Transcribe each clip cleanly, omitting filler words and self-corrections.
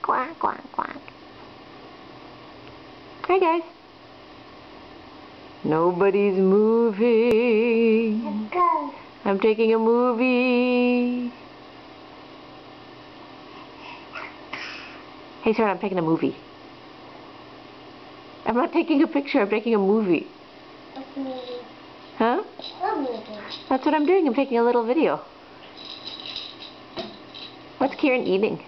Quack, quack, quack. Hi, guys. Nobody's moving. Let's go. I'm taking a movie. Hey, sir, I'm taking a movie. I'm not taking a picture, I'm taking a movie. What movie? Huh? What movie? That's what I'm doing. I'm taking a little video. What's Kieran eating?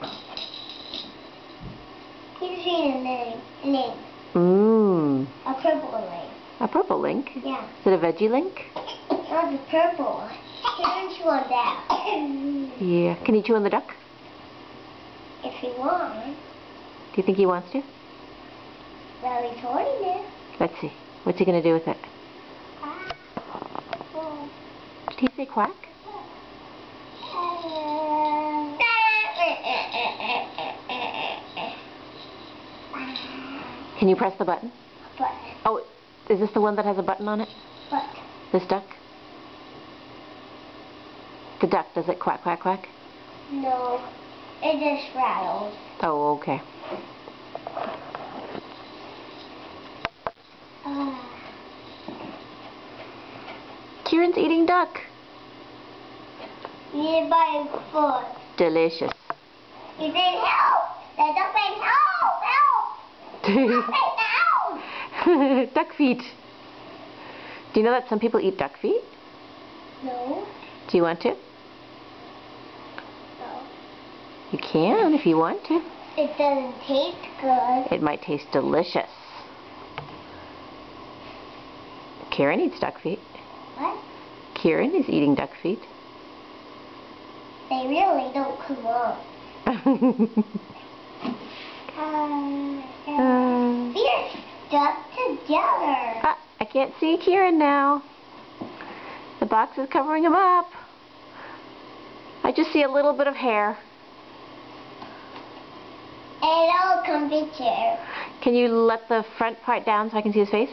He's eating a link. Mmm. A purple link. A purple link? Yeah. Is it a veggie link? Not the purple one. He can chew on that. Yeah. Can he chew on the duck? If he wants. Do you think he wants to? Well, he's holding it. Let's see. What's he going to do with it? Did he say quack? Can you press the button? Button. Oh, is this the one that has a button on it? What? This duck? The duck, does it quack, quack, quack? No. It just rattles. Oh, okay. Kieran's eating duck. Near my foot. Delicious. He's saying, help! The duck saying, help! Help! Duck saying, help! Duck feet. Do you know that some people eat duck feet? No. Do you want to? No. You can if you want to. It doesn't taste good. It might taste delicious. Kieran eats duck feet. What? Kieran is eating duck feet. They really don't come up. They're stuck together. I can't see Kieran now. The box is covering him up. I just see a little bit of hair. Hello, computer. Can you let the front part down so I can see his face?